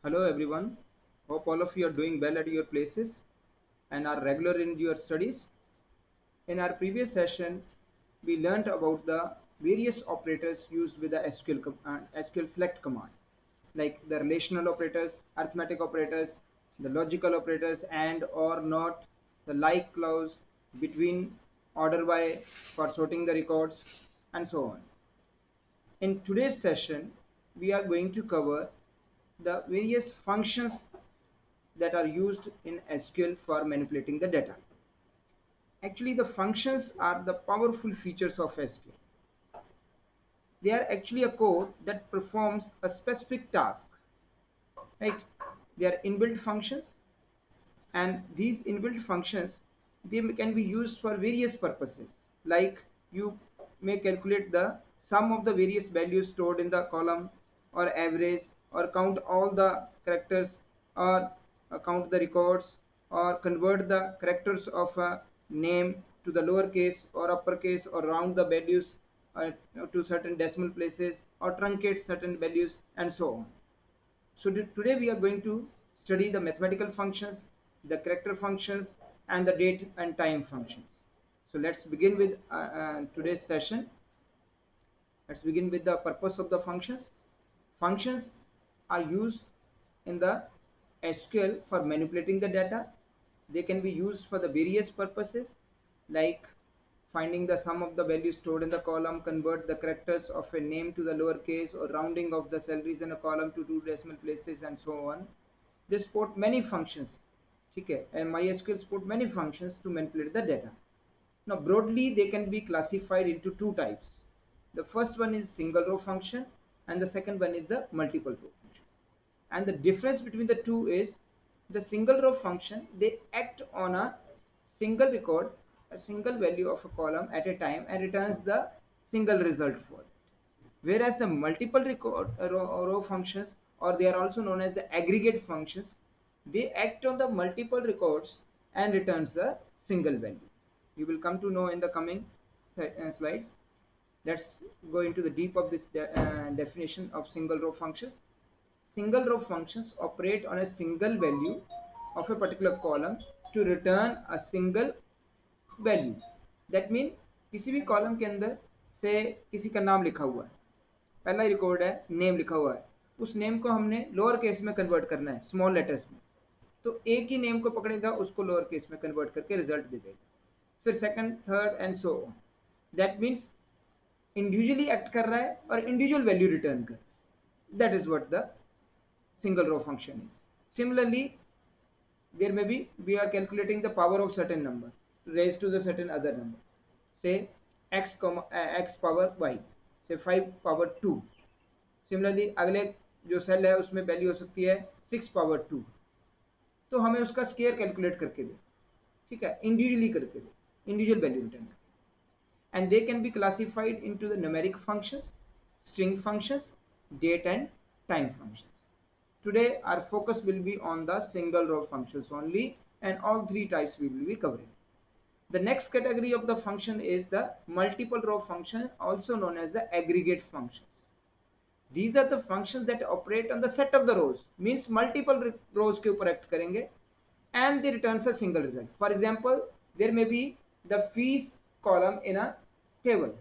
Hello everyone. Hope all of you are doing well at your places and are regular in your studies. In our previous session, we learnt about the various operators used with the SQL select command, like the relational operators, arithmetic operators, the logical operators, and or not, the like clause, between, order by for sorting the records, and so on. In today's session, we are going to cover the various functions that are used in SQL for manipulating the data. Actually, the functions are the powerful features of SQL. They are actually a code that performs a specific task, right? They are inbuilt functions, and these inbuilt functions, they can be used for various purposes. Like you may calculate the sum of the various values stored in the column, or average, or count all the characters, or count the records, or convert the characters of a name to the lowercase or uppercase, or round the values to certain decimal places, or truncate certain values, and so on. So today we are going to study the mathematical functions, the character functions, and the date and time functions. So let's begin with today's session. Let's begin with the purpose of the functions. Functions are used in the SQL for manipulating the data. They can be used for the various purposes, like finding the sum of the values stored in the column, convert the characters of a name to the lowercase, or rounding of the salaries in a column to two decimal places, and so on. They support many functions. Okay, and MySQL support many functions to manipulate the data. Now, broadly, they can be classified into two types. The first one is single row function, and the second one is the multiple row function. And the difference between the two is the single row function, they act on a single record, a single value of a column at a time, and returns the single result for it. Whereas the multiple row functions, or they are also known as the aggregate functions, they act on the multiple records and returns a single value. You will come to know in the coming slides. Let's go into the deep of this definition of single row functions. Single row functions operate on a single value of a particular column to return a single value. That mean किसी भी column के अंदर से किसी का नाम लिखा हुआ है, पहला रिकॉर्ड है नेम लिखा हुआ है, उस नेम को हमने लोअर केस में कन्वर्ट करना है स्मॉल लेटर्स में, तो एक ही नेम को पकड़ेगा, उसको लोअर केस में कन्वर्ट करके रिजल्ट दे देगा. फिर second, third and so on. That means individually act कर रहा है और इंडिविजुअल वैल्यू रिटर्न कर. That is what the single row function is. Similarly, there may be, we are calculating the power of certain number raised to the certain other number, say x power y, say 5 power 2. Similarly, अगले जो cell है उसमें value हो सकती है 6 power 2, तो हमें उसका स्केयर कैलकुलेट करके दे, ठीक है, इंडिविजुअली करके दे, individual value return. And they can be classified into the numeric functions, string functions, date and time functions. Today our focus will be on the single row functions only, and all three types we will be covering. The next category of the function is the multiple row function, also known as the aggregate functions. These are the functions that operate on the set of the rows, means multiple rows के ऊपर act करेंगे, and they returns a single result. For example, there may be the fees column in a table.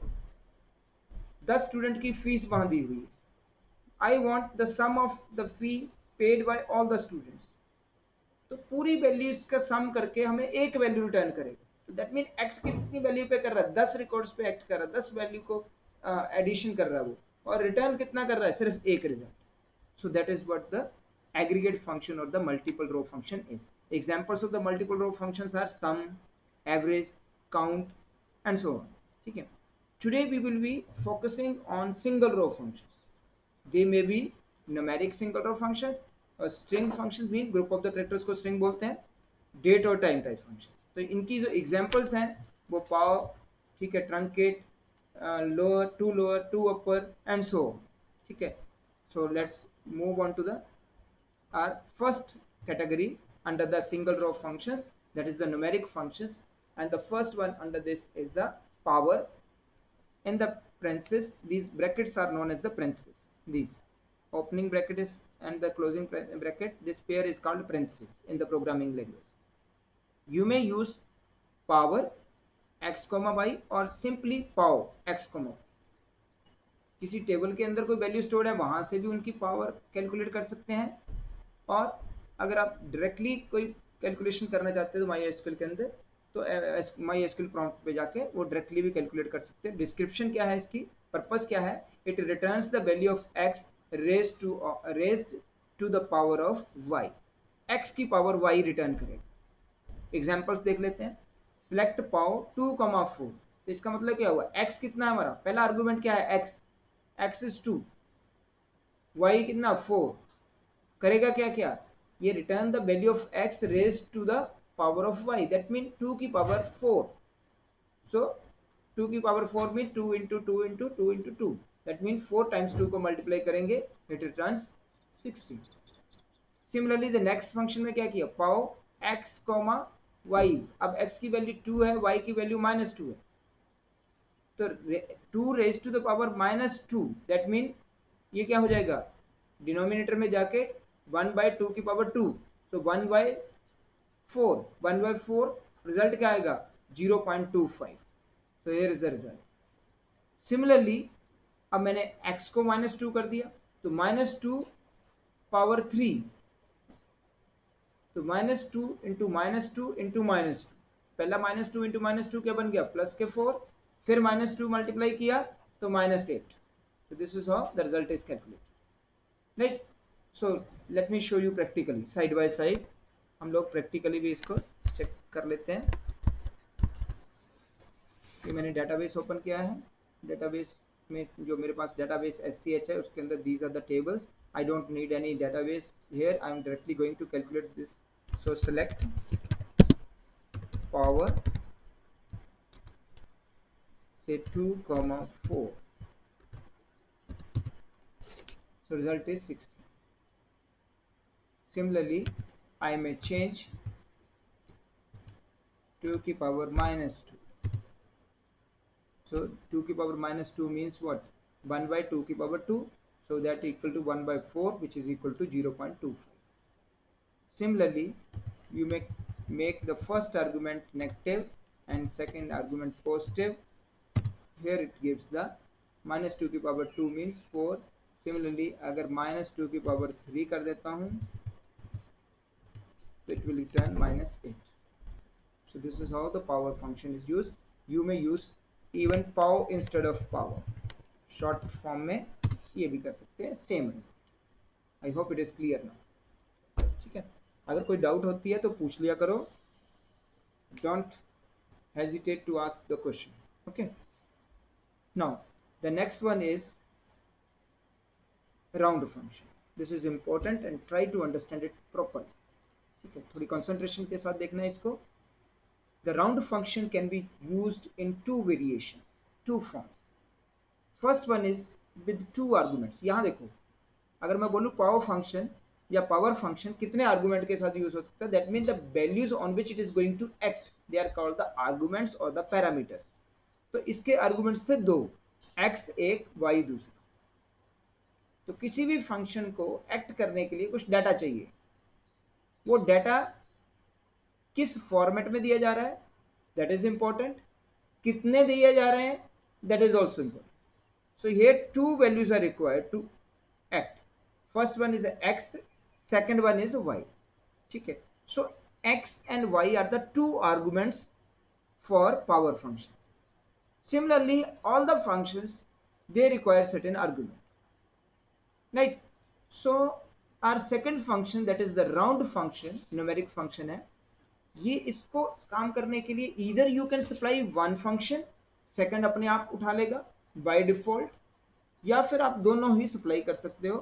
10 student की fees वहां दी हुई है. I want the sum of the fee paid by all the students, तो पूरी values का सम करके हमें एक वैल्यू रिटर्न करेगा. तो दैट मीन एक्ट कितनी वैल्यू पे कर रहा है, 10 रिकॉर्ड्स पे एक्ट कर रहा है, 10 वैल्यू को एडिशन कर रहा है वो, और रिटर्न कितना कर रहा है, सिर्फ एक result. So that is what the aggregate function or the multiple row function is. Examples of the multiple row functions are sum, average, count, and so on. ठीक है. Today we will be focusing on single row functions. They may be numeric single row functions, और string functions mean group of the characters को string बोलते हैं, date और time type functions. तो इनकी जो examples हैं वो पाव, ठीक है, truncate, lower, two upper, and so on. ठीक है. So let's move on to the our first category under the single row functions, that is the numeric functions, and the first one under this is the power. In the parentheses, these brackets are known as the parentheses. These opening bracket is and the closing bracket, this pair is called parenthesis in the programming language. You may use power x, y और simply pow x, y. किसी table के अंदर कोई value stored है वहां से भी उनकी पावर कैलकुलेट कर सकते हैं, और अगर आप डायरेक्टली कोई कैलकुलेशन करना चाहते हो तो MySQL के अंदर, तो MySQL प्रॉम्प्ट पे जाके वो डायरेक्टली भी कैलकुलेट कर सकते हैं. डिस्क्रिप्शन क्या है इसकी, पर्पस क्या है, it returns the value of x raised to the power of y. x की पावर y रिटर्न करेगा. एग्जांपल्स देख लेते हैं. सिलेक्ट पाव 2,4, तो इसका मतलब क्या हुआ, x कितना है हमारा, पहला आर्गुमेंट क्या है x इज 2, y कितना 4, करेगा क्या क्या, ये return the value of x raised to the power of y, that mean 2 की पावर 4. सो 2 की power 4 mean 2 into 2 into 2 into 2, that mean 4 times 2 को मल्टीप्लाई करेंगे, it returns 16. Similarly the next function में क्या किया, पाओ x, y. अब x की वैल्यू 2 है, y की वैल्यू -2 है, तो 2 raise to the power -2, that mean ये क्या हो जाएगा, डिनोमिनेटर में जाके 1/2 की पावर 2, तो 1/4, 1/4, रिजल्ट क्या आएगा 0.25. तो here is the result. Similarly अब मैंने x को -2 कर दिया, तो -2 पावर 3, तो -2 इंटू -2 इंटू -2, पहला -2 इंटू -2 क्या बन गया, +4, फिर -2 मल्टीप्लाई किया तो -8. तो this is how the result is calculated. Right. So let me show you practically, side by side हम लोग प्रैक्टिकली भी इसको चेक कर लेते हैं. ये मैंने डेटाबेस ओपन किया है. डेटाबेस में जो मेरे पास डेटाबेस SCH है, उसके अंदर these are the tables. I don't need any database here. I am directly going to calculate this. So select power, say 2,4. So result is 60. Similarly, I may change 2 की power -2. So 2 की power -2 means what? 1/2 की power 2. So that equal to 1/4, which is equal to 0.25. Similarly, you make the first argument negative and second argument positive. Here it gives the -2 की power 2 means 4. Similarly, अगर -2 की power 3 कर देता हूँ तो it will return -8. So this is how the power function is used. You may use even pow instead of power. Short form में ये भी कर सकते हैं, सेम है. I hope it is clear now. ठीक है, अगर कोई डाउट होती है तो पूछ लिया करो. Don't hesitate to ask the question. Okay, now the next one is round function. This is important and try to understand it properly. ठीक है, थोड़ी कंसंट्रेशन के साथ देखना है इसको. The round function can be used in 2 variations, 2 forms. First one is with 2 arguments. यहां देखो, अगर मैं बोलूं पावर फंक्शन या पावर फंक्शन कितने आर्गुमेंट के साथ यूज हो सकता है, that mean the values on which it is going to act, they are called the arguments और द पैरामीटर्स. तो इसके आर्गुमेंट्स थे 2, x एक, y दूसरा. तो किसी भी फंक्शन को एक्ट करने के लिए कुछ डाटा चाहिए. वो डाटा किस फॉर्मेट में दिया जा रहा है, दैट इज इंपॉर्टेंट. कितने दिए जा रहे हैं, that is also important. So here 2 values are required to act. First one is x, second one is y. ठीक है, so x and y are the 2 arguments for power function. Similarly, all the functions, they require certain argument, right? So our second function, that is the round function, numeric function है. ये इसको काम करने के लिए either you can supply one function, second अपने आप उठा लेगा बाय डिफॉल्ट, या फिर आप दोनों ही सप्लाई कर सकते हो.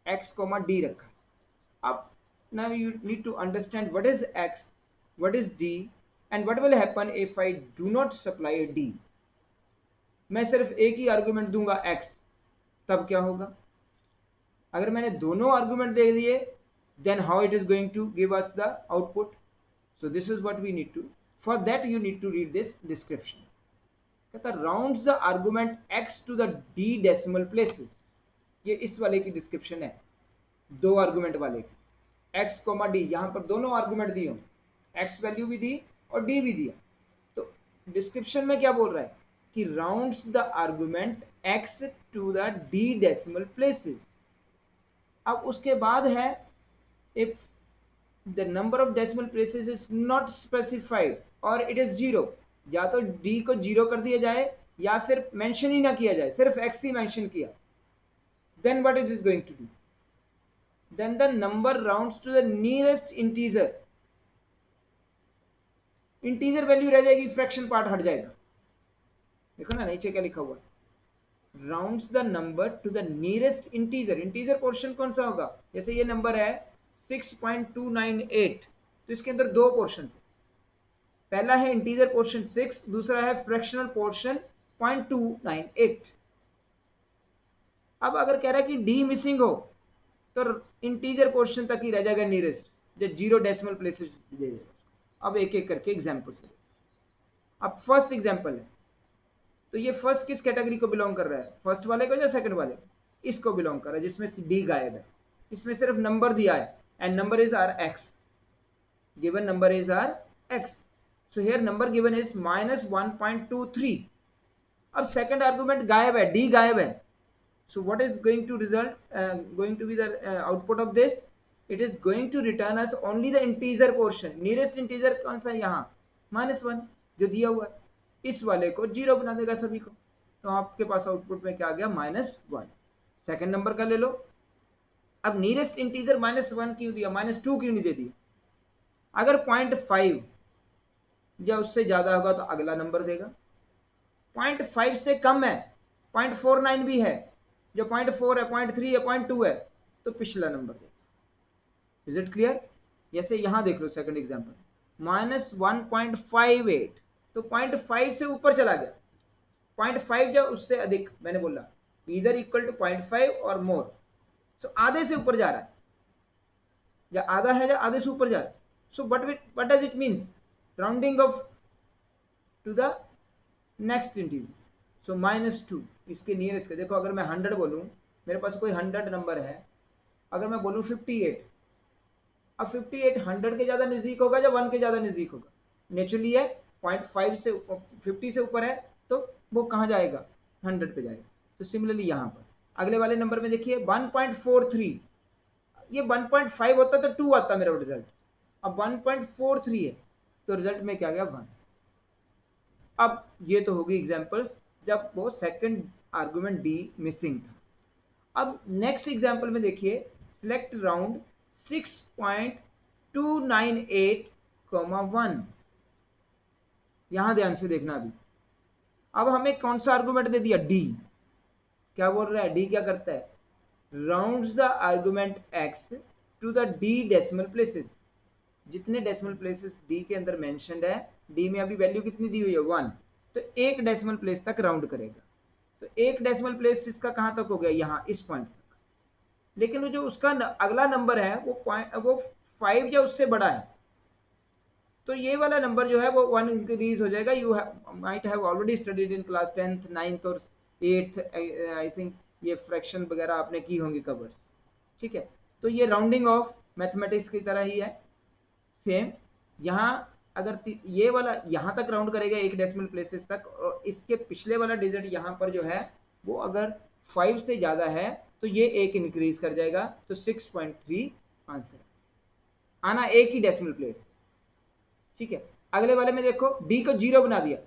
x, d रखा. अब now you need to understand what is x, what is d and what will happen if I do not supply d. मैं सिर्फ एक ही आर्गुमेंट दूंगा x, तब क्या होगा. अगर मैंने दोनों आर्गुमेंट दे दिए, then how it is going to give us the output. So this is what we need to, for that you need to read this description. कहता rounds the argument x to the d decimal places. ये इस वाले की description है. दो argument वाले x comma D, यहां पर दोनों आर्गुमेंट दिए, एक्स वैल्यू भी दी और डी भी दिया। तो डिस्क्रिप्शन में क्या बोल रहा है कि rounds the argument X to the D decimal places. अब उसके बाद है if the number of decimal places is not specified और इट इज जीरो, या तो डी को जीरो कर दिया जाए या फिर मेंशन ही ना किया जाए, सिर्फ एक्स ही मेंशन किया, then what it is going to do, then the number rounds to the nearest integer, integer value रह जाएगी, फ्रैक्शन पार्ट हट जाएगा। देखो ना नीचे क्या लिखा हुआ, rounds the number two the nearest integer. Integer portion कौन सा होगा, जैसे ये नंबर है 6.298, तो इसके अंदर दो पोर्शन है, पहला है इंटीजर पोर्शन 6, दूसरा है फ्रैक्शनल पोर्शन 0.298। अब अगर कह रहा है कि डी मिसिंग हो तो इंटीजर पोर्शन तक ही रह जाएगा नियरेस्ट, जो जीरो डेसिमल प्लेसेस दे देगा। अब एक एक करके एग्जांपल से, अब फर्स्ट एग्जांपल है, तो ये फर्स्ट किस कैटेगरी को बिलोंग कर रहा है, फर्स्ट वाले को या सेकंड वाले, इसको बिलोंग कर रहा है जिसमें डी गायब है। इसमें सिर्फ नंबर दिया है and number is R X, given number is R X, so here number given is -1.23। अब सेकंड आर्गुमेंट गायब है, डी गायब है, so what is going to result, going to be the output of this, it is going to return us only the integer portion, nearest integer कौन सा है यहाँ -1 जो दिया हुआ है, इस वाले को जीरो बना देगा सभी को, तो आपके पास आउटपुट में क्या आ गया -1। सेकंड नंबर का ले लो, अब नियरेस्ट इंटीजर -1 क्यों दिया, -2 क्यों नहीं दे दिया, अगर 0.5 या उससे ज्यादा होगा तो अगला नंबर देगा, 0.5 से कम है, 0.49 भी है, जो 0.4 है, 0.3 है, 0.2 है, तो पिछला नंबर देगा। इज इट क्लियर, जैसे यहां देख लो सेकंड एग्जांपल, -1.58, तो 0.5 से ऊपर चला गया, 0.5 या उससे अधिक, मैंने बोला इधर इक्वल टू 0.5 और मोर, तो आधे से ऊपर जा रहा है, या आधा है या आधे से ऊपर जा रहा है, so what does it means, rounding off to the next integer, so -2 इसके नियरेस्ट का। देखो अगर मैं 100 बोलूं, मेरे पास कोई 100 नंबर है, अगर मैं बोलूं 58, अब 58 100 के ज्यादा नजदीक होगा या 1 के ज्यादा नजदीक होगा, नेचुरली है 0.5 से 50 से ऊपर है तो वो कहाँ जाएगा, 100 पे जाएगा। तो सिमिलरली यहाँ पर अगले वाले नंबर में देखिए 1.43, ये 1.5 होता तो 2 आता मेरा रिजल्ट, अब 1.43 है तो रिजल्ट में क्या गया 1। अब ये तो होगी एग्जांपल्स जब वो सेकंड आर्गुमेंट डी मिसिंग था। अब नेक्स्ट एग्जांपल में देखिए, सिलेक्ट राउंड 6.298, यहां ध्यान से देखना। अभी अब हमें कौन सा आर्गुमेंट दे दिया, डी। क्या बोल रहा है, डी क्या करता है, rounds the argument X to the D decimal places, जितने डेसिमल प्लेसेस डी के अंदर मेंशन्ड है, डी में अभी वैल्यू कितनी दी हुई है 1, तो एक डेसिमल प्लेस तक राउंड करेगा। तो एक डेसिमल प्लेस इसका कहां तक हो गया, यहाँ इस पॉइंट तक, लेकिन वो जो उसका अगला नंबर है वो 5 या उससे बड़ा है, तो ये वाला नंबर जो है वो 1 इंक्रीज हो जाएगा। You might have already studied in class 10th 9th और 8th, आई थिंक ये फ्रैक्शन वगैरह आपने की होंगी कवर, ठीक है। तो ये राउंडिंग ऑफ मैथमेटिक्स की तरह ही है, सेम। यहाँ अगर ये वाला यहाँ तक राउंड करेगा एक डेसिमल प्लेसेस तक, और इसके पिछले वाला डिजिट यहाँ पर जो है वो अगर 5 से ज्यादा है तो ये एक इंक्रीज कर जाएगा, तो 6.3 आंसर आना एक ही डेसिमल प्लेस, ठीक है। अगले वाले में देखो डी को जीरो बना दिया,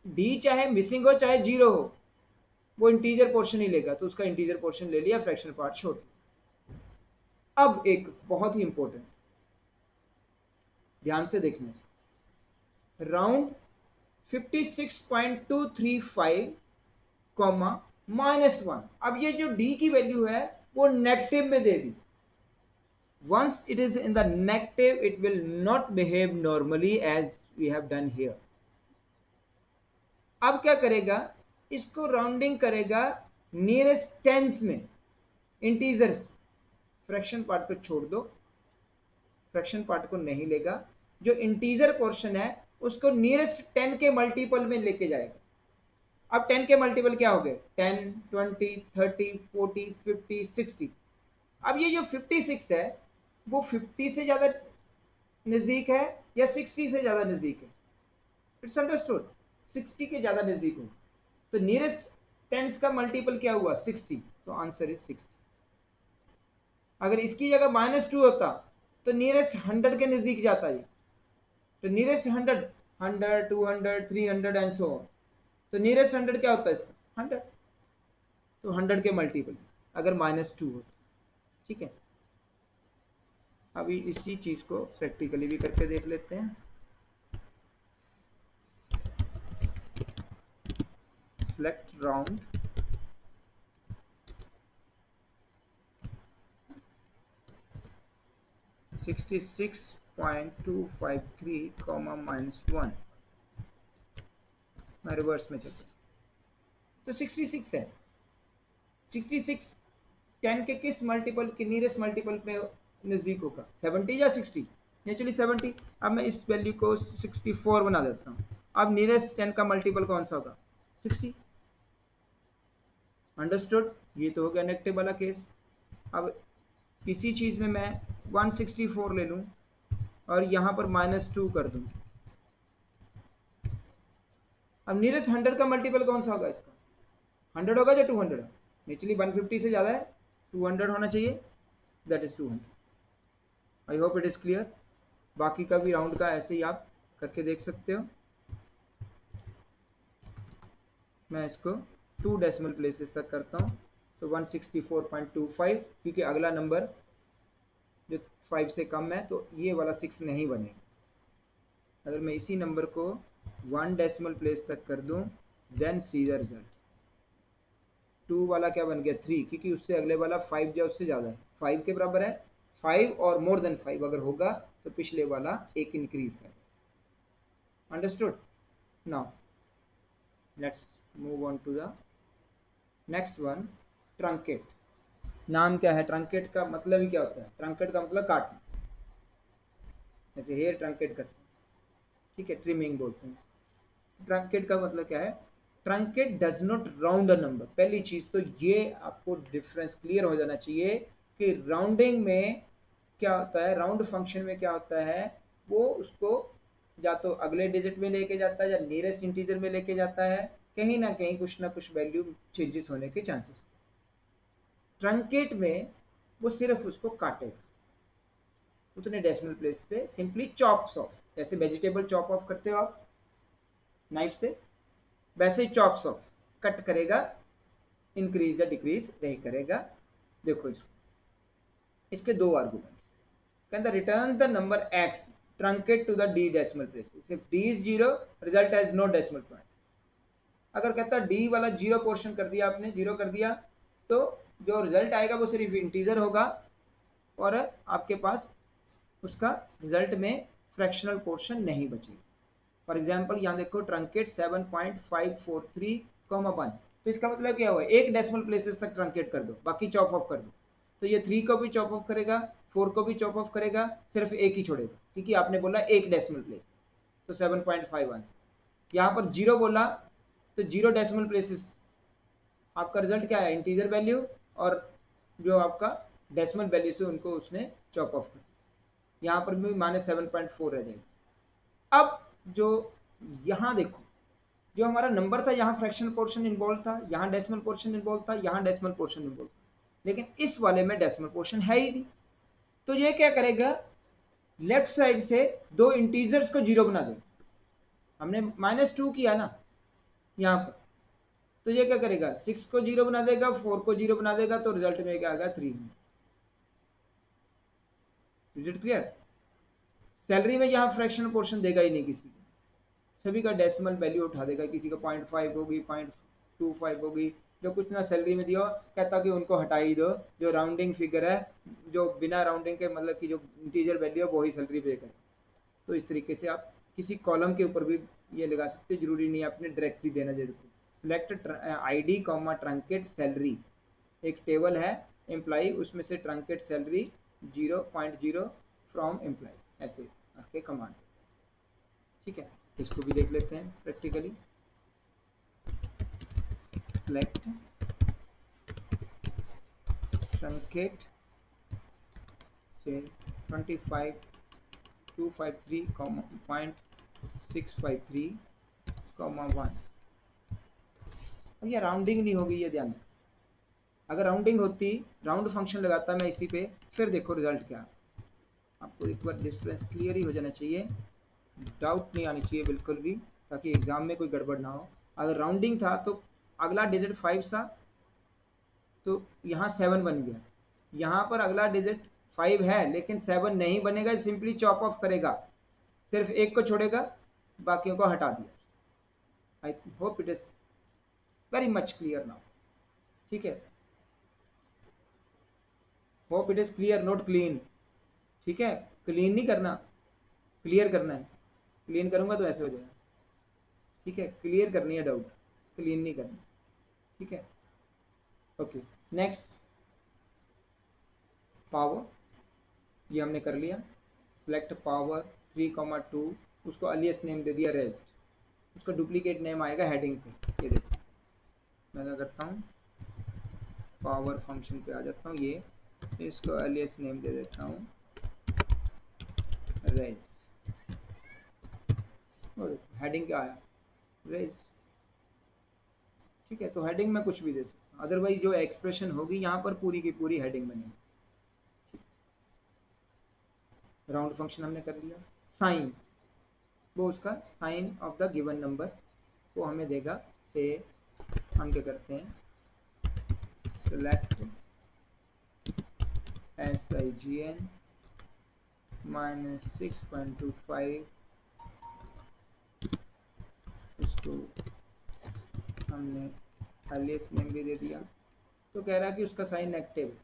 डी चाहे मिसिंग हो चाहे जीरो हो वो इंटीजर पोर्शन ही लेगा, तो उसका इंटीजर पोर्शन ले लिया, फ्रैक्शन पार्ट छोड़ दिया। अब एक बहुत ही इंपॉर्टेंट, ध्यान से देखने से, राउंड 56.235 -1। अब ये जो डी की वैल्यू है वो नेगेटिव में दे दी, once it is in the negative it will not behave normally as we have done here। अब क्या करेगा, इसको राउंडिंग करेगा नियरेस्ट टेंस में, इंटीजर्स, फ्रैक्शन पार्ट को छोड़ दो, फ्रैक्शन पार्ट को नहीं लेगा, जो इंटीजर पोर्शन है उसको नियरेस्ट 10 के मल्टीपल में लेके जाएगा। अब 10 के मल्टीपल क्या हो गए, 10 20 30 40 50 60, अब ये जो 56 है वो 50 से ज्यादा नजदीक है या 60 से ज्यादा नजदीक है? इट्स अंडरस्टूड, 60 के ज्यादा नजदीक हो। तो नियरेस्ट टेंस का मल्टीपल क्या हुआ? 60, तो आंसर इज 60। अगर इसकी जगह -2 होता तो नियरेस्ट 100 के नजदीक जाता है। तो नियरेस्ट 100, 100, 200, 300 एंड सो ऑन। तो नियरेस्ट 100 क्या होता है इसका? 100। तो 100 के मल्टीपल अगर -2 हो, ठीक है। अभी इसी चीज को प्रैक्टिकली भी करके देख लेते हैं। Select round, (66.253, -1). मैं रिवर्स में चलता, तो 66 है। 66 10 के किस मल्टीपल के नियरेस्ट मल्टीपल पे नजदीक होगा? 70 या 60? नेचुरली 70। अब मैं इस वैल्यू को 64 बना देता हूँ। अब नियरेस्ट 10 का मल्टीपल कौन सा होगा? 60। अंडरस्टूड? ये तो हो गया नेगेटिव वाला केस। अब इसी चीज में मैं 164 ले लूं और यहां पर -2 कर दूं। अब नियरेस्ट 100 का मल्टीपल कौन सा होगा इसका? 100 होगा या 200? नेचुरली 150 से ज्यादा है, 200 होना चाहिए, that is 200। I hope it is clear. बाकी का भी राउंड का ऐसे ही आप करके देख सकते हो। मैं इसको 2 डेसिमल प्लेसेस तक करता हूँ, तो 164.25, क्योंकि अगला नंबर जो 5 से कम है तो ये वाला 6 नहीं बनेगा। अगर मैं इसी नंबर को 1 डेसिमल प्लेस तक कर दूं, देन सी द रिजल्ट। 2 वाला क्या बन गया? 3, क्योंकि उससे अगले वाला 5 या उससे ज़्यादा है, 5 के बराबर है। 5 और मोर देन 5 अगर होगा तो पिछले वाला एक इंक्रीज है। Understood? Now let's move on to the next one, truncate. नाम क्या है? ट्रंकेट का मतलब ही क्या होता है? ट्रंकेट का मतलब काटना, जैसे हेयर ट्रंकेट करते हैं, ठीक है, ट्रिमिंग बोलते हैं। ट्रंकेट का मतलब क्या है? Truncate does not round a number. पहली चीज तो ये आपको डिफरेंस क्लियर हो जाना चाहिए कि राउंडिंग में क्या होता है, राउंड फंक्शन में क्या होता है, वो उसको या तो अगले डिजिट में लेके जाता है या नियरेस्ट इंटीजर में लेके जाता है, कहीं ना कहीं कुछ ना कुछ वैल्यू चेंजेस होने के चांसेस। ट्रंकेट में वो सिर्फ उसको काटेगा, उतने डेसिमल प्लेस से सिंपली चॉप्स ऑफ, जैसे वेजिटेबल चॉप ऑफ करते हो आप नाइफ से, वैसे ही चॉप्स ऑफ, कट करेगा, इंक्रीज या डिक्रीज नहीं करेगा। देखो इसके दो आर्गुमेंट्स। कहता return the number x truncate to the d decimal places if d is 0 result has no decimal point. अगर कहता d वाला 0 पोर्शन कर दिया आपने, 0 कर दिया, तो जो रिजल्ट आएगा वो सिर्फ इंटीजर होगा और आपके पास उसका रिजल्ट में फ्रैक्शनल पोर्शन नहीं बचेगा। फॉर एग्जाम्पल यहाँ देखो ट्रंकेट 7.543, 1, तो इसका मतलब क्या हुआ? एक डेसिमल प्लेसेस तक ट्रंकेट कर दो, बाकी चॉप ऑफ कर दो। तो ये 3 को भी चॉप ऑफ करेगा, 4 को भी चॉप ऑफ करेगा, सिर्फ एक ही छोड़ेगा, क्योंकि आपने बोला एक डेसिमल प्लेस, तो 7.51। यहाँ पर 0 बोला तो 0 डेसिमल प्लेसेस, आपका रिजल्ट क्या है? इंटीजर वैल्यू, और जो आपका डेसिमल वैल्यू से उनको उसने चॉप ऑफ कर, यहाँ पर भी -7.4 रह जाएगा। अब जो यहाँ देखो, जो हमारा नंबर था, यहाँ फ्रैक्शनल पोर्शन इन्वॉल्व था, यहाँ डेसिमल पोर्शन इन्वॉल्व था, यहाँ डेसिमल पोर्शन इन्वॉल्व था, लेकिन इस वाले में डेसिमल पोर्शन है ही नहीं। तो ये क्या करेगा? लेफ्ट साइड से दो इंटीजर्स को 0 बना देगा। हमने -2 किया ना यहाँ पर, तो ये क्या करेगा? 6 को 0 बना देगा, 4 को 0 बना देगा, तो रिजल्ट में क्या आएगा? 3। Is it clear? सैलरी में यहाँ फ्रैक्शनल पोर्शन देगा ही नहीं किसी को, सभी का डेसिमल वैल्यू उठा देगा, किसी का 0.5 होगी, 0.25 होगी, जो कुछ ना सैलरी में दिया कहता कि उनको हटा ही दो, जो राउंडिंग फिगर है, जो बिना राउंडिंग के मतलब कि जो इंटीजर वैल्यू है वही सैलरी पे करे। तो इस तरीके से आप किसी कॉलम के ऊपर भी ये लगा सकते, जरूरी नहीं आपने डायरेक्टली देना जरूर। सिलेक्ट ID, ट्रंकेट सैलरी, एक टेबल है एम्प्लॉय, उसमें से ट्रंकेट सैलरी 0.0 फ्रॉम एम्प्लॉय, ऐसे आपके कमांड, ठीक है। इसको भी देख लेते हैं प्रैक्टिकली। सेलेक्ट ट्रंकेट से 25253.653, 1। अब ये राउंडिंग नहीं होगी, ये ध्यान। अगर राउंडिंग होती, राउंड फंक्शन लगाता मैं इसी पे, फिर देखो रिजल्ट क्या। आपको एक बार डिफरेंस क्लियर ही हो जाना चाहिए, डाउट नहीं आनी चाहिए बिल्कुल भी, ताकि एग्जाम में कोई गड़बड़ ना हो। अगर राउंडिंग था तो अगला डिजिट 5 था, तो यहाँ 7 बन गया। यहाँ पर अगला डिजिट 5 है लेकिन 7 नहीं बनेगा, सिंपली चॉप ऑफ करेगा, सिर्फ एक को छोड़ेगा, बाकियों को हटा दिया। I hope it is very much clear now. ठीक है, hope it is clear, not clean. ठीक है, क्लीन नहीं करना, क्लियर करना है। क्लीन करूंगा तो ऐसे हो जाएगा। ठीक है, क्लियर करनी है डाउट, क्लीन नहीं करना। ठीक है, ओके। नेक्स्ट, पावर, ये हमने कर लिया। सिलेक्ट पावर 3,2, उसको अलियास नेम दे दिया रेस्ट। उसका डुप्लीकेट नेम आएगा हेडिंग पे। ये देखो मैं क्या करता हूँ, पावर फंक्शन पे आ जाता हूँ, ये इसको अलियास नेम दे देता हूँ रेज। और हेडिंग क्या आया, रेज। ठीक है, तो हेडिंग में कुछ भी दे सकता हूँ, अदरवाइज जो एक्सप्रेशन होगी यहाँ पर पूरी की पूरी हेडिंग बनेगी। राउंड फंक्शन हमने कर लिया। साइन, वो उसका sign of the given number वो हमें देगा। से हम क्या करते हैं, सेलेक्ट SIGN -6.25, उसको हमने अलियास नेम भी दे दिया। तो कह रहा है कि उसका साइन नेगेटिव,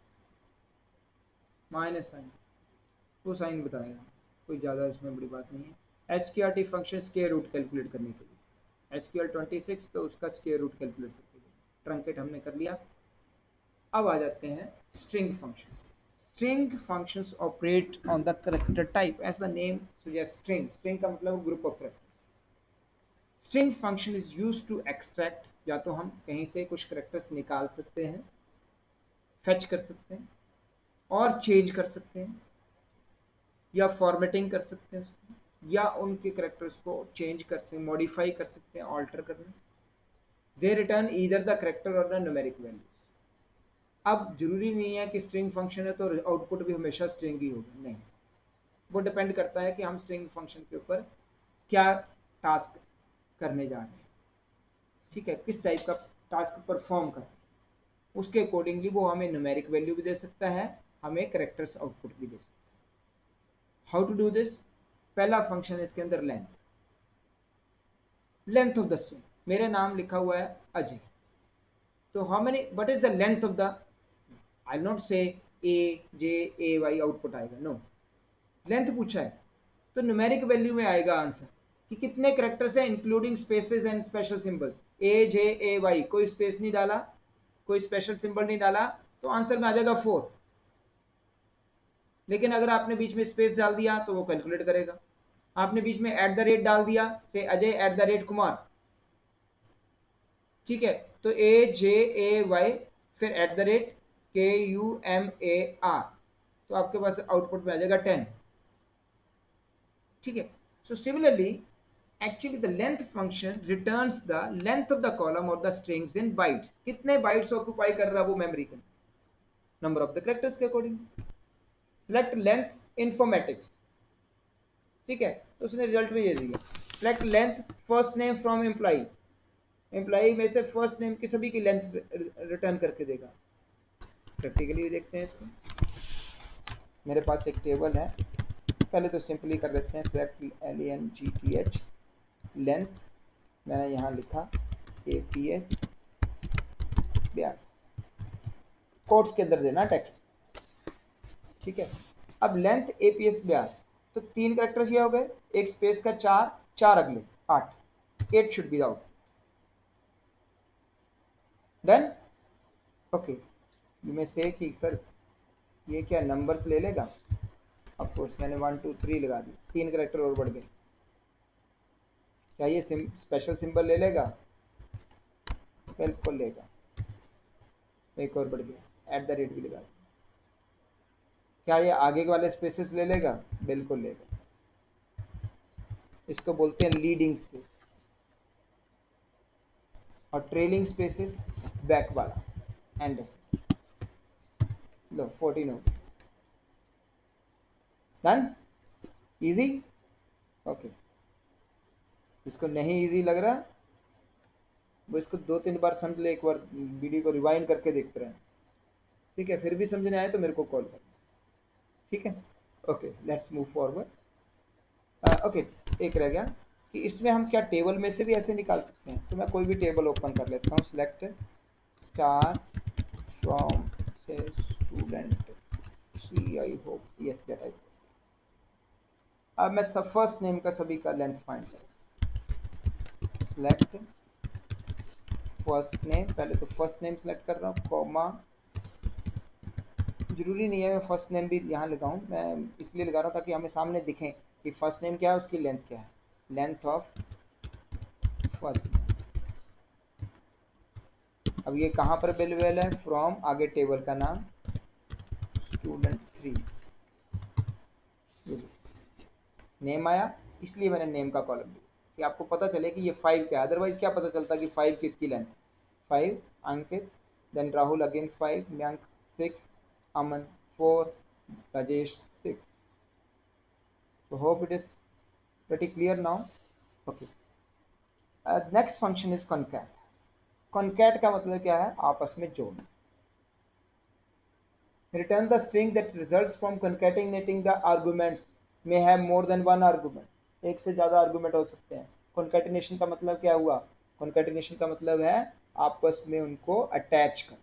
माइनस साइन, वो साइन बताएगा, कोई ज़्यादा इसमें बड़ी बात नहीं है। SQRT function square root calculate करने के लिए, SQL 26 तो उसका स्क्वायर रूट कैलकुलेट करने के लिए। ट्रंकेट हमने कर लिया। अब आ जाते हैं string functions. String functions operate on the character type, as the name suggests, string। String का मतलब group of characters. String function is used to extract, या तो हम कहीं से कुछ कैरेक्टर्स निकाल सकते हैं, फेच कर सकते हैं, और चेंज कर सकते हैं, या फॉर्मेटिंग कर सकते हैं, या उनके कैरेक्टर्स को चेंज कर सकते हैं, मॉडिफाई कर सकते हैं, ऑल्टर करना। दे रिटर्न ईदर द कैरेक्टर और द न्यूमेरिक वैल्यू। अब जरूरी नहीं है कि स्ट्रिंग फंक्शन है तो आउटपुट भी हमेशा स्ट्रिंग ही होगा, नहीं। वो डिपेंड करता है कि हम स्ट्रिंग फंक्शन के ऊपर क्या टास्क करने जा रहे हैं। ठीक है, किस टाइप का टास्क परफॉर्म कर रहे हैं, उसके अकॉर्डिंगली वो हमें न्यूमेरिक वैल्यू भी दे सकता है, हमें कैरेक्टर्स आउटपुट भी दे सकता है। हाउ टू डू दिस, पहला फंक्शन है इसके अंदर length. Length of the string, मेरे नाम लिखा हुआ है अजय, तो how many, what is the length of the, I not से AJAY आउटपुट आएगा, नो। लेंथ पूछा है तो न्यूमेरिक वैल्यू में आएगा आंसर कि कितने कैरेक्टर्स हैं including spaces and special symbol. AJAY, कोई स्पेस नहीं डाला, कोई स्पेशल सिंबल नहीं डाला, तो आंसर में आ जाएगा 4। लेकिन अगर आपने बीच में स्पेस डाल दिया तो वो कैलकुलेट करेगा। आपने बीच में @ डाल दिया, से अजय @कुमार, ठीक है, तो AJAY फिर @KUMAR, तो आपके पास आउटपुट में आ जाएगा 10। ठीक है, so similarly actually the length function returns the length of the column or the strings in bytes। कितने बाइट्स ऑक्यूपाई कर रहा है वो मेमोरी के, नंबर ऑफ द कैरेक्टर्स के अकॉर्डिंग। सिलेक्ट लेंथ इन्फॉर्मेटिक्स, ठीक है, तो उसने रिजल्ट में ये दिया, select length first name from employee, employee में से फर्स्ट नेम की सभी की लेंथ रिटर्न करके देगा। प्रैक्टिकली देखते हैं इसको, मेरे पास एक टेबल है, पहले तो सिंपली कर देते हैं, सिलेक्ट LENGTH लेंथ, मैंने यहाँ लिखा APS 82, कोट्स के अंदर देना टेक्स्ट। ठीक है, अब लेंथ APS 82, तो 3 कैरेक्टर्स ये हो गए, एक स्पेस का 4 अगले 8 should be out. Done, okay. You may से कि सर ये क्या नंबर्स ले लेगा, ऑफ कोर्स मैंने 1 2 3 लगा दी, 3 कैरेक्टर और बढ़ गए। क्या ये स्पेशल सिंबल ले लेगा, बिल्कुल लेगा, एक और बढ़ गया, @ भी लगा दिया। क्या ये आगे वाले स्पेसेस ले लेगा? बिल्कुल लेगा। इसको बोलते हैं लीडिंग स्पेस, और ट्रेलिंग स्पेसेस बैक वाला एंड से। लो 14 हो गया। Done, easy. ओके, इसको नहीं इजी लग रहा वो इसको 2-3 बार समझ ले, एक बार वीडियो को रिवाइंड करके देखते रहे, ठीक है? फिर भी समझने आए तो मेरे को कॉल कर, ठीक है? Okay, let's move forward. Okay, एक रह गया कि इसमें हम क्या टेबल में से भी ऐसे निकाल सकते हैं। तो मैं कोई भी टेबल ओपन कर लेता हूँ, सिलेक्ट स्टार फ्रॉम से student C, I hope yes that is. अब मैं सब फर्स्ट नेम का सभी का लेंथ फाइंड कर, सिलेक्ट फर्स्ट नेम, पहले तो फर्स्ट नेम सेलेक्ट कर रहा हूँ, कॉमा, जरूरी नहीं है मैं फर्स्ट नेम भी यहाँ लगाऊं, मैं इसलिए लगा रहा हूँ ताकि हमें सामने दिखें कि फर्स्ट नेम क्या है, उसकी लेंथ क्या है, लेंथ ऑफ फर्स्ट नेम। अब ये कहाँ पर अवेलेबल है? फ्रॉम, आगे टेबल का नाम स्टूडेंट 3, नेम आया, इसलिए मैंने नेम का कॉलम दिया कि आपको पता चले कि ये 5 क्या है। अदरवाइज क्या पता चलता कि 5 किसकी length? 5 Ankit, then Rahul again 5, Mayank 6, Aman 4, Rajesh 6। So hope it is pretty clear now. Okay. Next function is concat. Concat का मतलब क्या है? आपस में जोड़ना। Return the string that results from concatenating the arguments may have more than one argument. एक से ज्यादा आर्गुमेंट हो सकते हैं। Concatenation का मतलब क्या हुआ? Concatenation का मतलब है आपस में उनको अटैच कर,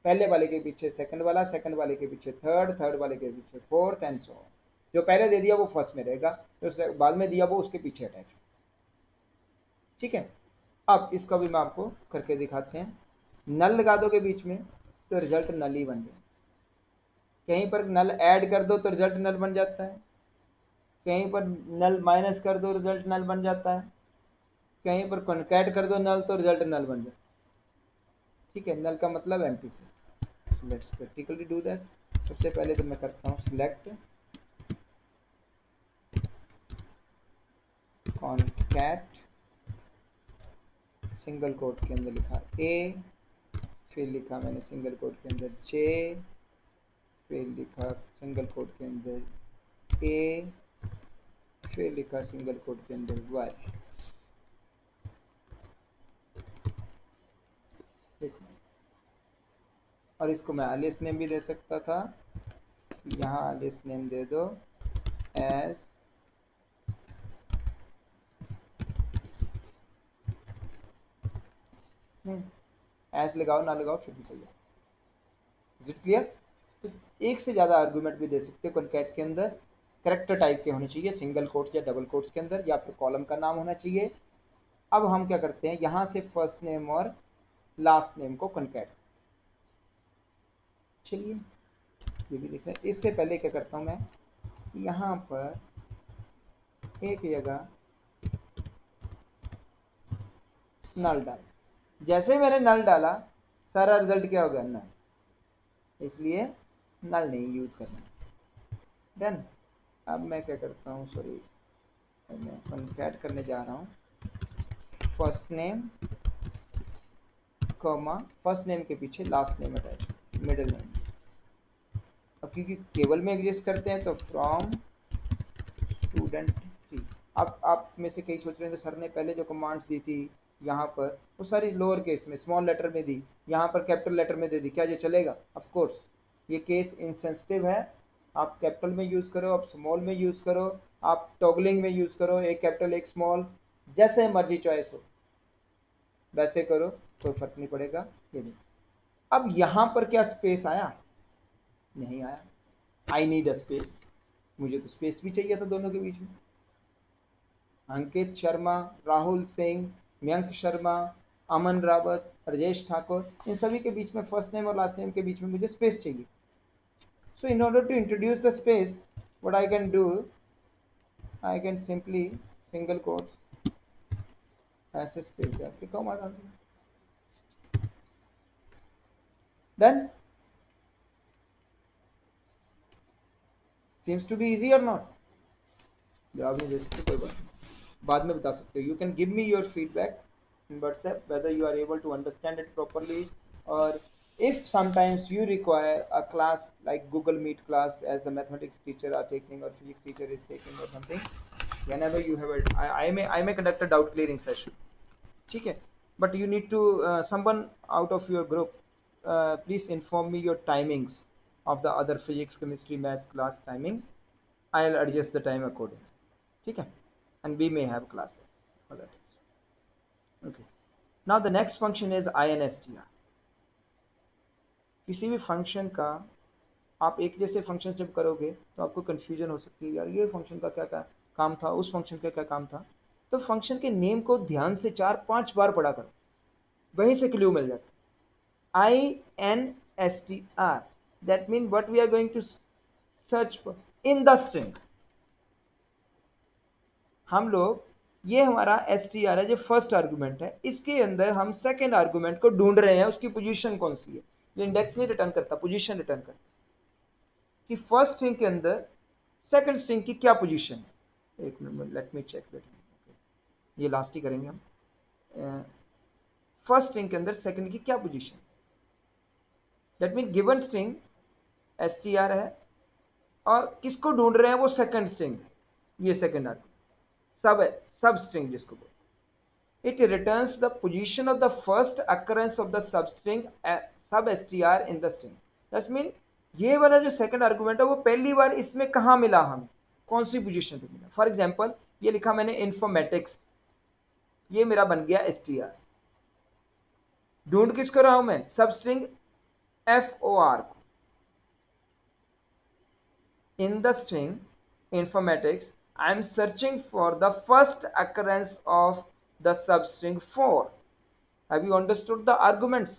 पहले वाले के पीछे सेकंड वाला, सेकंड वाले के पीछे थर्ड, थर्ड वाले के पीछे फोर्थ एंड सो ऑन। जो पहले दे दिया वो फर्स्ट में रहेगा, तो बाद में दिया वो उसके पीछे अटैच, ठीक है? अब इसका भी मैं आपको करके दिखाते हैं। नल लगा दोगे बीच में तो रिजल्ट नल ही बन जाए, कहीं पर नल ऐड कर दो तो रिजल्ट नल बन जाता है, कहीं पर नल माइनस कर दो रिजल्ट नल बन जाता है, कहीं पर कॉन्कैट कर दो नल तो रिजल्ट नल बन जाता है, ठीक है? नल का मतलब empty set. Let's practically do that. सबसे पहले तो मैं करता हूँ सिलेक्ट कॉन्कैट, सिंगल कोट के अंदर लिखा ए, फिर लिखा मैंने सिंगल कोट के अंदर जे, फिर लिखा सिंगल कोट के अंदर ए, फिर लिखा सिंगल कोट के अंदर वाई। और इसको मैं alias नेम भी दे सकता था, यहाँ alias नेम दे दो एज एज लगाओ ना लगाओ फिर भी चल जाए। Is it clear? तो एक से ज़्यादा आर्गूमेंट भी दे सकते हो कॉन्कैट के अंदर। करेक्टर टाइप के होने चाहिए, सिंगल कोट्स या डबल कोट्स के अंदर, या फिर कॉलम का नाम होना चाहिए। अब हम क्या करते हैं, यहाँ से फर्स्ट नेम और लास्ट नेम को कॉन्कैट, चलिए ये भी देख रहे हैं। इससे पहले क्या करता हूँ मैं, यहाँ पर एक जगह नल डाल, जैसे मैंने नल डाला सारा रिजल्ट क्या हो गया? नल, इसलिए नल नहीं यूज करना। डन। अब मैं क्या करता हूँ, सॉरी मैं कॉन्कैट करने जा रहा हूँ first name comma, first name के पीछे last name attach, middle name. अब क्योंकि टेबल में एग्जिस्ट करते हैं तो फ्रॉम स्टूडेंट 3। अब आप में से कई सोच रहे हैं, तो सर ने पहले जो कमांड्स दी थी यहाँ पर वो सारी लोअर केस में स्मॉल लेटर में दी, यहाँ पर कैपिटल लेटर में दे दी, क्या ये चलेगा? ऑफ कोर्स ये केस इनसेंसिटिव है। आप कैपिटल में यूज करो, आप स्मॉल में यूज करो, आप टॉगलिंग में यूज करो, एक कैपिटल एक स्मॉल, जैसे मर्जी चॉइस हो वैसे करो, कोई फर्क नहीं पड़ेगा। ये नहीं। अब यहाँ पर क्या स्पेस आया? नहीं आया। आई नीड अ स्पेस, मुझे तो स्पेस भी चाहिए था दोनों के बीच में। अंकित शर्मा, राहुल सिंह, मयंक शर्मा, अमन रावत, राजेश ठाकुर, इन सभी के बीच में फर्स्ट नेम और लास्ट नेम के बीच में मुझे स्पेस चाहिए। So in order to introduce the space, what I can do, I can simply single quotes ऐसे स्पेस जाके कॉमा डाल दूँ। Done. Seems to be easy or not? जवाब नहीं दे सकते, कोई बात नहीं, बाद में बता सकते हो. You can give me your feedback in WhatsApp whether you are able to understand it properly, or if sometimes you require a class like Google Meet class as the mathematics teacher are taking or physics teacher is taking or something. Whenever you have I may conduct a doubt clearing session. ठीक है, but you need to someone out of your group please inform me your timings of the other physics chemistry maths class timing. I'll adjust the time accordingly. ठीक है, and we may have class for that. Okay, now the next function is INSTR. किसी भी function का आप एक जैसे function जब करोगे तो आपको कंफ्यूजन हो सकती है, यार ये फंक्शन का क्या क्या काम था, उस फंक्शन का क्या काम था. तो फंक्शन के नेम को ध्यान से 4-5 बार पढ़ा करो, वहीं से क्लू मिल जाता है. INSTR, that means what we are going to search for in the string. हम लोग, ये हमारा str है जो फर्स्ट आर्गुमेंट है, इसके अंदर हम सेकेंड आर्गुमेंट को ढूंढ रहे हैं, उसकी पोजीशन कौन सी है. ये इंडेक्स नहीं रिटर्न करता, पोजीशन रिटर्न करता कि फर्स्ट स्ट्रिंग के अंदर सेकंड स्ट्रिंग की क्या पोजीशन है. एक minute, let me check that. ये लास्ट ही करेंगे हम. फर्स्ट स्ट्रिंग के अंदर सेकंड की क्या position. That mean given string str है और किसको ढूंढ रहे हैं, वो सेकंड स्ट्रिंग, ये सेकंड आर्गुमेंट सब स्ट्रिंग जिसको बोलते. it returns the position of the first occurrence of the substring sub str in the string. That means ये वाला जो सेकंड आर्गुमेंट है वो पहली बार इसमें कहाँ मिला, हमें कौन सी पोजीशन पे मिला. फॉर एग्जांपल ये लिखा मैंने इन्फॉर्मेटिक्स, ये मेरा बन गया str. ढूंढ किसको रहा हूं मैं, सब स्ट्रिंग for को. in the string informatics I am searching for the first occurrence of the substring for. Have you understood the arguments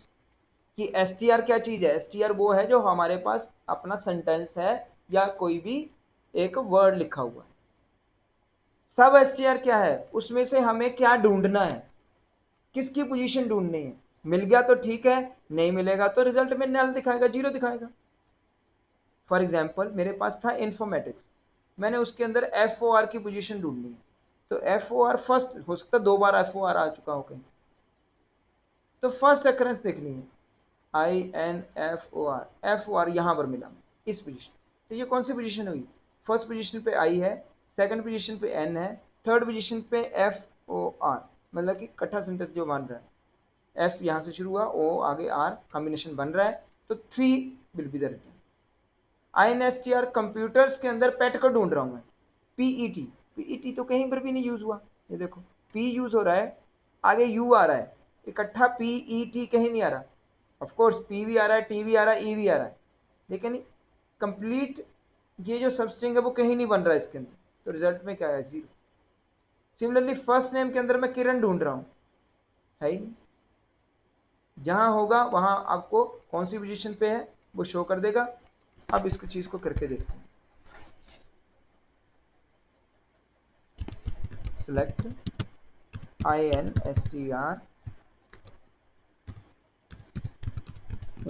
कि str क्या चीज है. str वो है जो हमारे पास अपना सेंटेंस है या कोई भी एक वर्ड लिखा हुआ है. सब str क्या है, उसमें से हमें क्या ढूंढना है, किसकी पोजीशन ढूंढनी है. मिल गया तो ठीक है, नहीं मिलेगा तो रिजल्ट में नल दिखाएगा, जीरो दिखाएगा. फॉर एग्जाम्पल मेरे पास था इन्फॉर्मेटिक्स, मैंने उसके अंदर for की पोजीशन ढूंढनी है, तो for फर्स्ट हो सकता है, 2 बार for आ चुका हो कहीं, तो फर्स्ट अकरेंस देखनी है. for यहां पर मिला इस पोजीशन. तो ये कौन सी पोजीशन हुई, फर्स्ट पोजीशन पे I है, सेकंड पोजीशन पे N है, थर्ड पोजीशन पे for, मतलब कि इकट्ठा सेंटेंस जो बन रहा है, F यहां से शुरू हुआ, O आगे R कॉम्बिनेशन बन रहा है, तो 3 will be the return. INSTR computers के अंदर पेट को ढूंढ रहा हूं मैं, PET तो कहीं पर भी नहीं यूज हुआ. ये देखो P यूज हो रहा है, आगे U आ रहा है, इकट्ठा PET कहीं नहीं आ रहा. ऑफ कोर्स P भी आ रहा है, T भी आ रहा है, E भी आ रहा है, लेकिन कंप्लीट ये जो सबस्ट्रिंग है वो कहीं नहीं बन रहा है इसके अंदर, तो रिजल्ट में क्या है, 0. सिमिलरली फर्स्ट नेम के अंदर मैं किरण ढूंढ रहा हूं, है ही, जहां होगा वहां आपको कौन सी पोजीशन पे है वो शो कर देगा. अब इसको चीज को करके देखते हैं. सेलेक्ट INSTR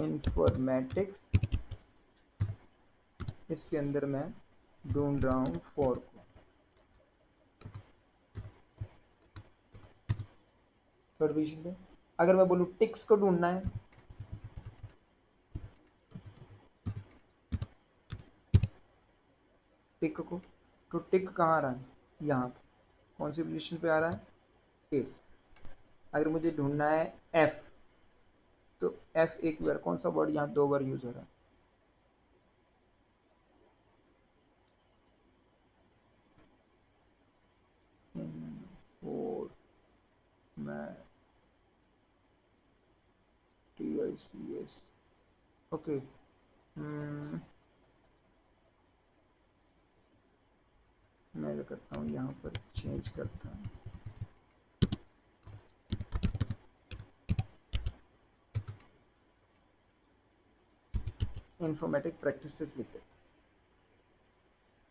इन्फॉर्मेटिक्स, इसके अंदर मैं ढूंढ रहा हूं for को. थर्ड पोजीशन पे अगर मैं बोलूं टिक्स को ढूंढना है, टिक को, तो टिक कहाँ आ रहा है, यहाँ पे कौन सी पोजीशन पे आ रहा है, 8. अगर मुझे ढूंढना है F, तो F एक बार, कौन सा वर्ड यहाँ 2 बार यूज हो रहा है, TICS. ओके, मैं क्या करता हूँ, यहाँ पर चेंज करता हूँ, इन्फॉर्मेटिक प्रैक्टिसेस लिखते.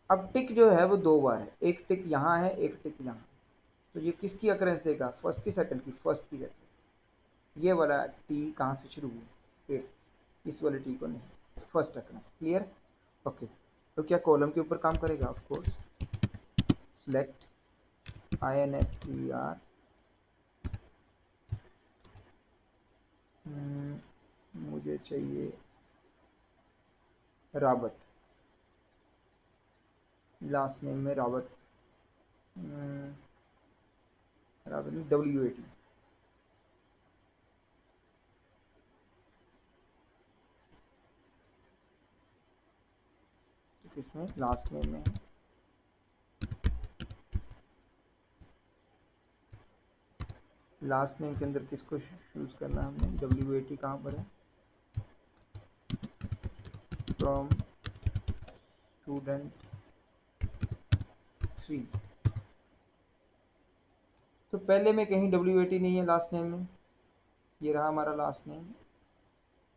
अब टिक जो है वो 2 बार है, एक टिक यहाँ है, एक टिक यहाँ. तो ये किसकी अकरेंस देगा, फर्स्ट की, सेकंड की, फर्स्ट की अकरेंस. ये वाला टी कहाँ से शुरू हुआ, 8, इस वाले टी को नहीं, फर्स्ट अकरेंस. Clear, okay. तो क्या कॉलम के ऊपर काम करेगा? Of course. सिलेक्ट INSTR, मुझे चाहिए रावत, लास्ट नेम में रावत, रावत WAT। तो किसमें? लास्ट नेम में। लास्ट नेम के अंदर किसको यूज करना है हमने? WAT कहाँ पर है? From student 3। तो पहले में कहीं WAT नहीं है लास्ट नेम में, ये रहा हमारा लास्ट नेम,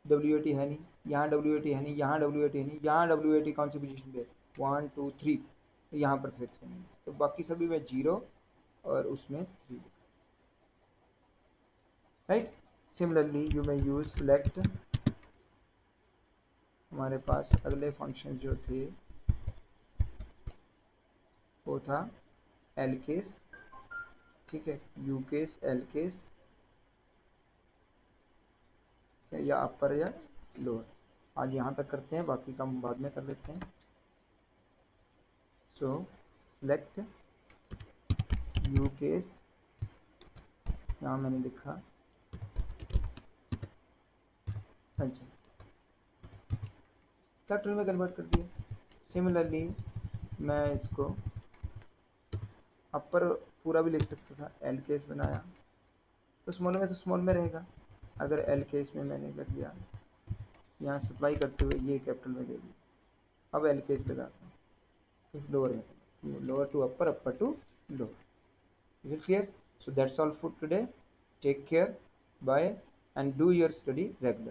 WAT है नहीं, यहाँ WAT है नहीं, यहाँ WAT है नहीं, यहाँ WAT कौन सी पोजीशन पे? 1 2 3, यहाँ पर फिर से नहीं। तो बाकी सभी में 0 और उसमें 3, right. Similarly you may use select, हमारे पास अगले फंक्शन जो थे वो था एल केस, ठीक है, यू केस, एल केस, या अपर या लोअर। आज यहाँ तक करते हैं, बाकी काम बाद में कर लेते हैं। सो सिलेक्ट यू केस, यहाँ मैंने लिखा, अच्छा कैपिटल में कन्वर्ट कर दिया। सिमिलरली मैं इसको अपर पूरा भी लिख सकता था, एल केस बनाया तो स्मॉल में तो स्मॉल में रहेगा। अगर एल केस में मैंने कर दिया, यहाँ सप्लाई करते हुए ये कैपिटल में दे दिया, अब एल केस लगाता हूँ तो लोअर में, lower to upper, upper to lower. Is it clear? So that's all for today. Take care. Bye and do your study regularly.